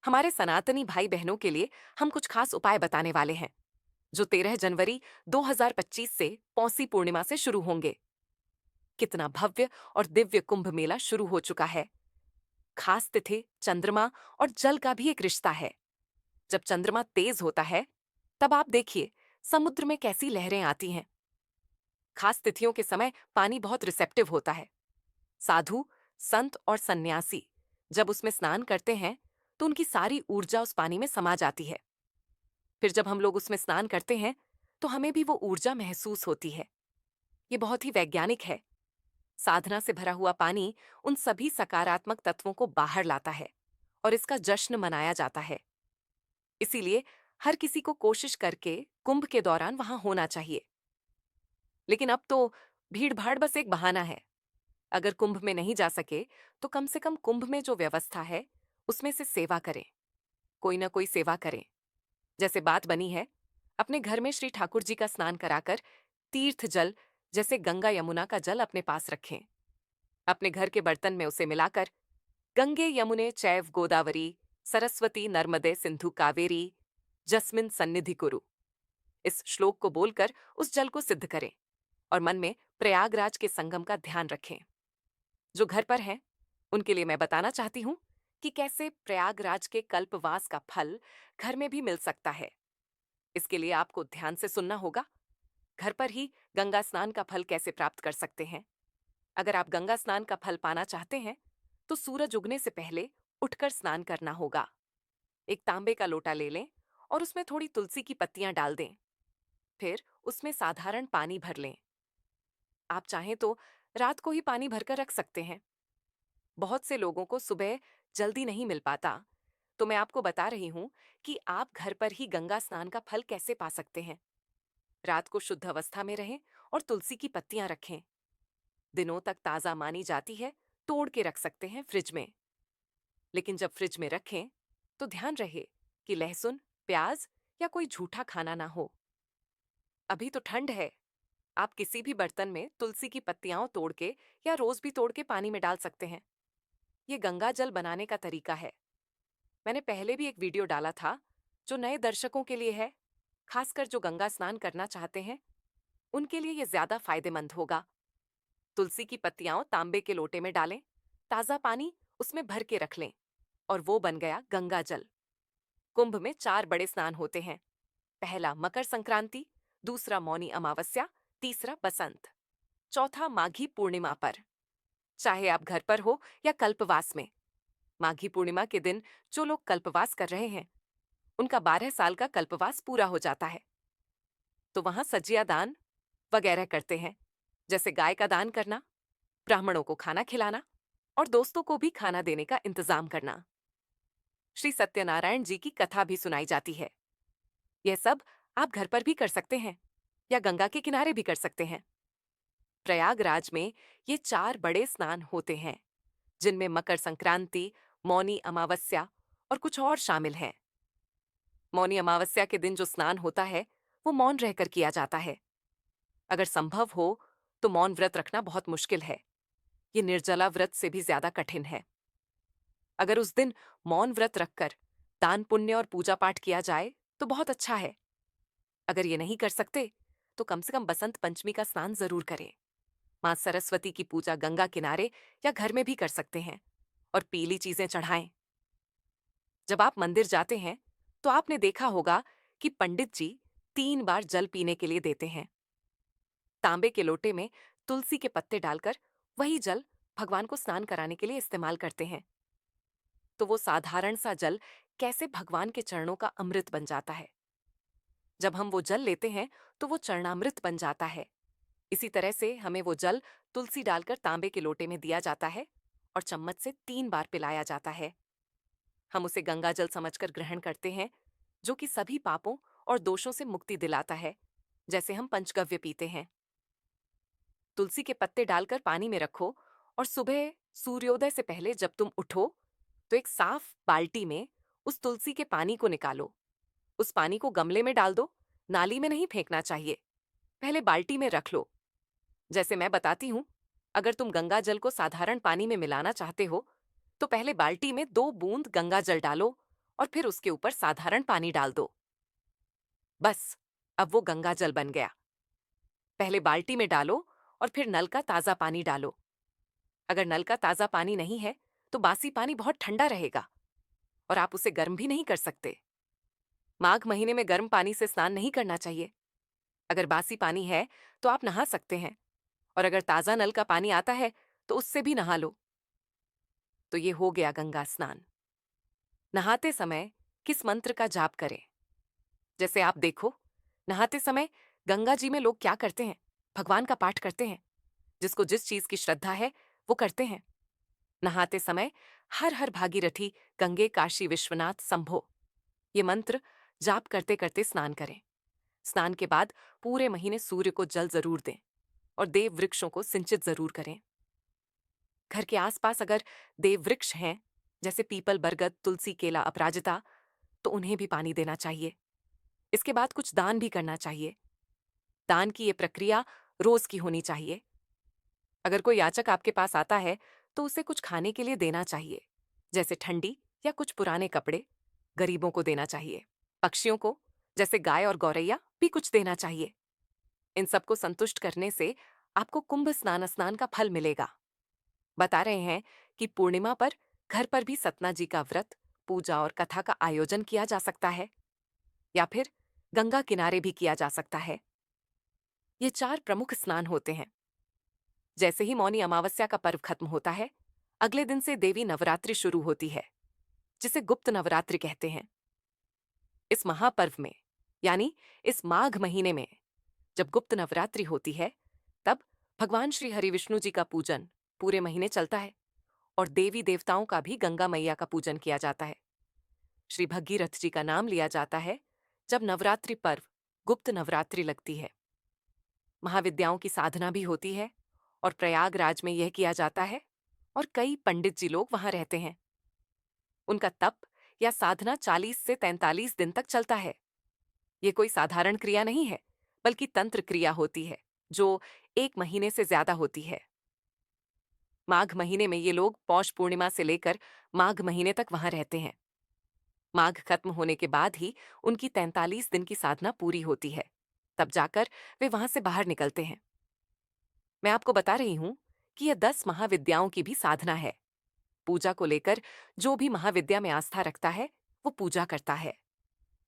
हमारे सनातनी भाई बहनों के लिए हम कुछ खास उपाय बताने वाले हैं जो 13 जनवरी 2025 से पौसी पूर्णिमा से शुरू होंगे। कितना भव्य और दिव्य कुंभ मेला शुरू हो चुका है। खास तिथि चंद्रमा और जल का भी एक रिश्ता है। जब चंद्रमा तेज होता है तब आप देखिए समुद्र में कैसी लहरें आती हैं। खास तिथियों के समय पानी बहुत रिसेप्टिव होता है। साधु, संत और सन्यासी जब उसमें स्नान करते हैं तो उनकी सारी ऊर्जा उस पानी में समा जाती है। फिर जब हम लोग उसमें स्नान करते हैं तो हमें भी वो ऊर्जा महसूस होती है। ये बहुत ही वैज्ञानिक है। साधना से भरा हुआ पानी उन सभी सकारात्मक तत्वों को बाहर लाता है और इसका जश्न मनाया जाता है। इसीलिए हर किसी को कोशिश करके कुंभ के दौरान वहां होना चाहिए। लेकिन अब तो भीड़ भाड़ बस एक बहाना है। अगर कुंभ में नहीं जा सके तो कम से कम कुंभ में जो व्यवस्था है उसमें से सेवा करें। कोई ना कोई सेवा करें। जैसे बात बनी है, अपने घर में श्री ठाकुर जी का स्नान कराकर तीर्थ जल जैसे गंगा यमुना का जल अपने पास रखें। अपने घर के बर्तन में उसे मिलाकर गंगे यमुने चैव गोदावरी सरस्वती नर्मदे सिंधु कावेरी जस्मिन सन्निधि कुरु, इस श्लोक को बोलकर उस जल को सिद्ध करें और मन में प्रयागराज के संगम का ध्यान रखें। जो घर पर हैं उनके लिए मैं बताना चाहती हूँ कि कैसे प्रयागराज के कल्पवास का फल घर में भी मिल सकता है। इसके लिए आपको ध्यान से सुनना होगा। घर पर ही गंगा स्नान का फल कैसे प्राप्त कर सकते हैं। अगर आप गंगा स्नान का फल पाना चाहते हैं तो सूरज उगने से पहले उठकर स्नान करना होगा। एक तांबे का लोटा ले लें और उसमें थोड़ी तुलसी की पत्तियां डाल दें। फिर उसमें साधारण पानी भर लें। आप चाहें तो रात को ही पानी भरकर रख सकते हैं। बहुत से लोगों को सुबह जल्दी नहीं मिल पाता, तो मैं आपको बता रही हूं कि आप घर पर ही गंगा स्नान का फल कैसे पा सकते हैं। रात को शुद्ध अवस्था में रहें और तुलसी की पत्तियां रखें। दिनों तक ताजा मानी जाती है, तोड़ के रख सकते हैं फ्रिज में। लेकिन जब फ्रिज में रखें तो ध्यान रहे कि लहसुन, प्याज या कोई झूठा खाना ना हो। अभी तो ठंड है। आप किसी भी बर्तन में तुलसी की पत्तियां तोड़ के या रोज भी तोड़ के पानी में डाल सकते हैं। ये गंगा जल बनाने का तरीका है। मैंने पहले भी एक वीडियो डाला था जो नए दर्शकों के लिए है। खासकर जो गंगा स्नान करना चाहते हैं उनके लिए ये ज्यादा फायदेमंद होगा। तुलसी की पत्तियां तांबे के लोटे में डालें, ताजा पानी उसमें भर के रख लें और वो बन गया गंगा जल। कुंभ में 4 बड़े स्नान होते हैं। पहला मकर संक्रांति, दूसरा मौनी अमावस्या, तीसरा बसंत, चौथा माघी पूर्णिमा पर। चाहे आप घर पर हो या कल्पवास में। माघी पूर्णिमा के दिन जो लोग कल्पवास कर रहे हैं उनका 12 साल का कल्पवास पूरा हो जाता है, तो वहां सज्जिया दान वगैरह करते हैं, जैसे गाय का दान करना, ब्राह्मणों को खाना खिलाना और दोस्तों को भी खाना देने का इंतजाम करना। श्री सत्यनारायण जी की कथा भी सुनाई जाती है। यह सब आप घर पर भी कर सकते हैं या गंगा के किनारे भी कर सकते हैं। प्रयागराज में ये 4 बड़े स्नान होते हैं जिनमें मकर संक्रांति, मौनी अमावस्या और कुछ और शामिल हैं। मौनी अमावस्या के दिन जो स्नान होता है वो मौन रहकर किया जाता है। अगर संभव हो तो मौन व्रत रखना बहुत मुश्किल है। ये निर्जला व्रत से भी ज्यादा कठिन है। अगर उस दिन मौन व्रत रखकर दान पुण्य और पूजा पाठ किया जाए तो बहुत अच्छा है। अगर ये नहीं कर सकते तो कम से कम बसंत पंचमी का स्नान जरूर करें। मां सरस्वती की पूजा गंगा किनारे या घर में भी कर सकते हैं और पीली चीजें चढ़ाएं। जब आप मंदिर जाते हैं तो आपने देखा होगा कि पंडित जी 3 बार जल पीने के लिए देते हैं। तांबे के लोटे में तुलसी के पत्ते डालकर वही जल भगवान को स्नान कराने के लिए इस्तेमाल करते हैं। तो वो साधारण सा जल कैसे भगवान के चरणों का अमृत बन जाता है। जब हम वो जल लेते हैं तो वो चरणामृत बन जाता है। इसी तरह से हमें वो जल तुलसी डालकर तांबे के लोटे में दिया जाता है और चम्मच से 3 बार पिलाया जाता है। हम उसे गंगा जल समझकर ग्रहण करते हैं जो कि सभी पापों और दोषों से मुक्ति दिलाता है, जैसे हम पंचगव्य पीते हैं। तुलसी के पत्ते डालकर पानी में रखो और सुबह सूर्योदय से पहले जब तुम उठो तो एक साफ बाल्टी में उस तुलसी के पानी को निकालो। उस पानी को गमले में डाल दो, नाली में नहीं फेंकना चाहिए। पहले बाल्टी में रख लो। जैसे मैं बताती हूं, अगर तुम गंगा जल को साधारण पानी में मिलाना चाहते हो तो पहले बाल्टी में 2 बूंद गंगा जल डालो और फिर उसके ऊपर साधारण पानी डाल दो। बस, अब वो गंगा जल बन गया। पहले बाल्टी में डालो और फिर नल का ताजा पानी डालो। अगर नल का ताजा पानी नहीं है तो बासी पानी बहुत ठंडा रहेगा और आप उसे गर्म भी नहीं कर सकते। माघ महीने में गर्म पानी से स्नान नहीं करना चाहिए। अगर बासी पानी है तो आप नहा सकते हैं, और अगर ताजा नल का पानी आता है तो उससे भी नहा लो। तो ये हो गया गंगा स्नान। नहाते समय किस मंत्र का जाप करें? जैसे आप देखो, नहाते समय गंगा जी में लोग क्या करते हैं? भगवान का पाठ करते हैं। जिसको जिस चीज की श्रद्धा है वो करते हैं। नहाते समय हर हर भागीरथी गंगे काशी विश्वनाथ संभो, ये मंत्र जाप करते करते स्नान करें। स्नान के बाद पूरे महीने सूर्य को जल जरूर दें और देव वृक्षों को सिंचित जरूर करें। घर के आसपास अगर देव वृक्ष हैं, जैसे पीपल, बरगद, तुलसी, केला, अपराजिता, तो उन्हें भी पानी देना चाहिए। इसके बाद कुछ दान भी करना चाहिए। दान की ये प्रक्रिया रोज की होनी चाहिए। अगर कोई याचक आपके पास आता है तो उसे कुछ खाने के लिए देना चाहिए, जैसे ठंडी या कुछ पुराने कपड़े। गरीबों को देना चाहिए। पक्षियों को, जैसे गाय और गौरैया, भी कुछ देना चाहिए। इन सबको संतुष्ट करने से आपको कुंभ स्नान का फल मिलेगा। बता रहे हैं कि पूर्णिमा पर घर पर भी सतना जी का व्रत, पूजा और कथा का आयोजन किया जा सकता है, या फिर गंगा किनारे भी किया जा सकता है। ये 4 प्रमुख स्नान होते हैं। जैसे ही मौनी अमावस्या का पर्व खत्म होता है, अगले दिन से देवी नवरात्रि शुरू होती है, जिसे गुप्त नवरात्रि कहते हैं। इस महापर्व में, यानी इस माघ महीने में, जब गुप्त नवरात्रि होती है, तब भगवान श्री हरि विष्णु जी का पूजन पूरे महीने चलता है और देवी देवताओं का भी गंगा मैया का पूजन किया जाता है। श्री भगीरथ जी का नाम लिया जाता है जब नवरात्रि पर्व गुप्त नवरात्रि लगती है। महाविद्याओं की साधना भी होती है और प्रयागराज में यह किया जाता है, और कई पंडित जी लोग वहां रहते हैं। उनका तप या साधना 40 से 43 दिन तक चलता है। ये कोई साधारण क्रिया नहीं है, बल्कि तंत्र क्रिया होती है जो 1 महीने से ज्यादा होती है। माघ महीने में ये लोग पौष पूर्णिमा से लेकर माघ महीने तक वहां रहते हैं। माघ खत्म होने के बाद ही उनकी 43 दिन की साधना पूरी होती है, तब जाकर वे वहां से बाहर निकलते हैं। मैं आपको बता रही हूं कि यह 10 महाविद्याओं की भी साधना है। पूजा को लेकर जो भी महाविद्या में आस्था रखता है वो पूजा करता है।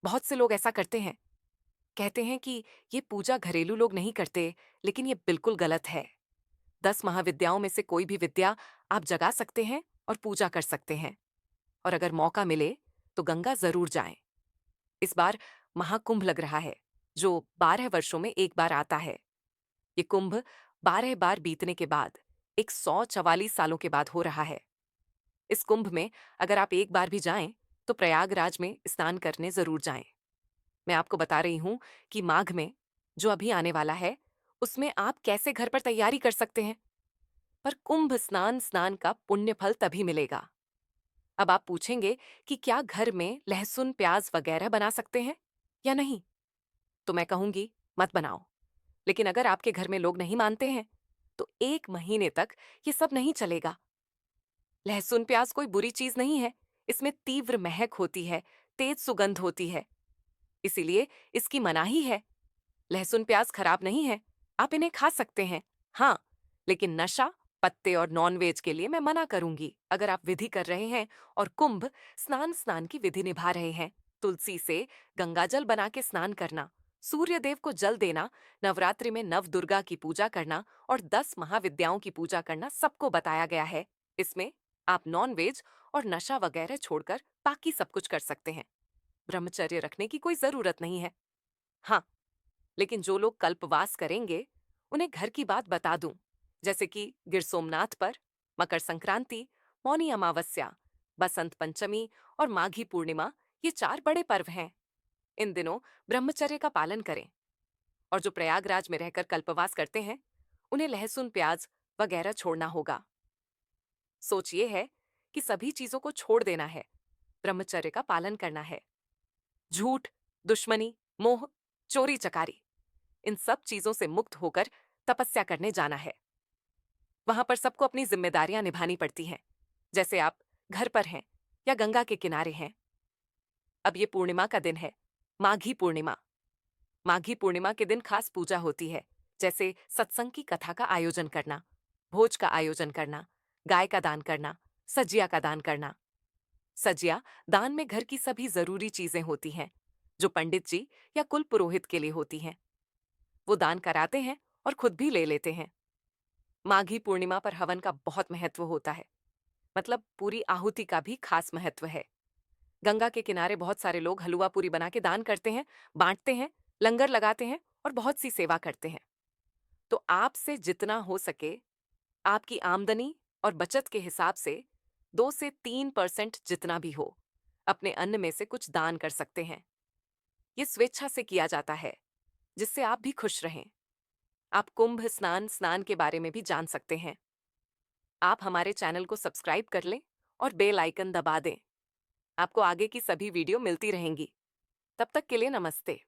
बहुत से लोग ऐसा करते हैं, कहते हैं कि ये पूजा घरेलू लोग नहीं करते, लेकिन ये बिल्कुल गलत है। 10 महाविद्याओं में से कोई भी विद्या आप जगा सकते हैं और पूजा कर सकते हैं। और अगर मौका मिले तो गंगा जरूर जाएं। इस बार महाकुंभ लग रहा है, जो 12 वर्षों में एक बार आता है। ये कुंभ 12 बार बीतने के बाद 144 सालों के बाद हो रहा है। इस कुंभ में अगर आप एक बार भी जाएं तो प्रयागराज में स्नान करने जरूर जाएं। मैं आपको बता रही हूं कि माघ में जो अभी आने वाला है, उसमें आप कैसे घर पर तैयारी कर सकते हैं। पर कुंभ स्नान का पुण्य फल तभी मिलेगा। अब आप पूछेंगे कि क्या घर में लहसुन, प्याज वगैरह बना सकते हैं या नहीं? तो मैं कहूंगी, मत बनाओ। लेकिन अगर आपके घर में लोग नहीं मानते हैं तो 1 महीने तक ये सब नहीं चलेगा। लहसुन प्याज कोई बुरी चीज नहीं है। इसमें तीव्र महक होती है, तेज सुगंध होती है, इसीलिए इसकी मनाही है। लहसुन प्याज खराब नहीं है, आप इन्हें खा सकते हैं। हाँ, लेकिन नशा, पत्ते और नॉनवेज के लिए मैं मना करूंगी। अगर आप विधि कर रहे हैं और कुंभ स्नान की विधि निभा रहे हैं, तुलसी से गंगाजल बना के स्नान करना, सूर्य देव को जल देना, नवरात्रि में नव दुर्गा की पूजा करना और 10 महाविद्याओं की पूजा करना सबको बताया गया है। इसमें आप नॉनवेज और नशा वगैरह छोड़कर बाकी सब कुछ कर सकते हैं। ब्रह्मचर्य रखने की कोई जरूरत नहीं है। हाँ, लेकिन जो लोग कल्पवास करेंगे, उन्हें घर की बात बता दूं, जैसे कि गिर सोमनाथ पर, मकर संक्रांति, मौनी अमावस्या, बसंत पंचमी और माघी पूर्णिमा, ये 4 बड़े पर्व हैं। इन दिनों ब्रह्मचर्य का पालन करें। और जो प्रयागराज में रहकर कल्पवास करते हैं, उन्हें लहसुन प्याज वगैरह छोड़ना होगा। सोच ये है कि सभी चीजों को छोड़ देना है, ब्रह्मचर्य का पालन करना है। झूठ, दुश्मनी, मोह, चोरी चकारी, इन सब चीजों से मुक्त होकर तपस्या करने जाना है। वहां पर सबको अपनी जिम्मेदारियां निभानी पड़ती हैं। जैसे आप घर पर हैं या गंगा के किनारे हैं, अब ये पूर्णिमा का दिन है, माघी पूर्णिमा। माघी पूर्णिमा के दिन खास पूजा होती है, जैसे सत्संग की कथा का आयोजन करना, भोज का आयोजन करना, गाय का दान करना, सजिया का दान करना। सजिया दान में घर की सभी जरूरी चीजें होती हैं, जो पंडित जी या कुल पुरोहित के लिए होती हैं। वो दान कराते हैं और खुद भी ले लेते हैं। माघी पूर्णिमा पर हवन का बहुत महत्व होता है, मतलब पूरी आहुति का भी खास महत्व है। गंगा के किनारे बहुत सारे लोग हलवा पूरी बना के दान करते हैं, बांटते हैं, लंगर लगाते हैं और बहुत सी सेवा करते हैं। तो आपसे जितना हो सके, आपकी आमदनी और बचत के हिसाब से 2 से 3% जितना भी हो, अपने अन्न में से कुछ दान कर सकते हैं। ये स्वेच्छा से किया जाता है, जिससे आप भी खुश रहें। आप कुंभ स्नान स्नान के बारे में भी जान सकते हैं। आप हमारे चैनल को सब्सक्राइब कर लें और बेल आइकन दबा दें। आपको आगे की सभी वीडियो मिलती रहेंगी। तब तक के लिए नमस्ते।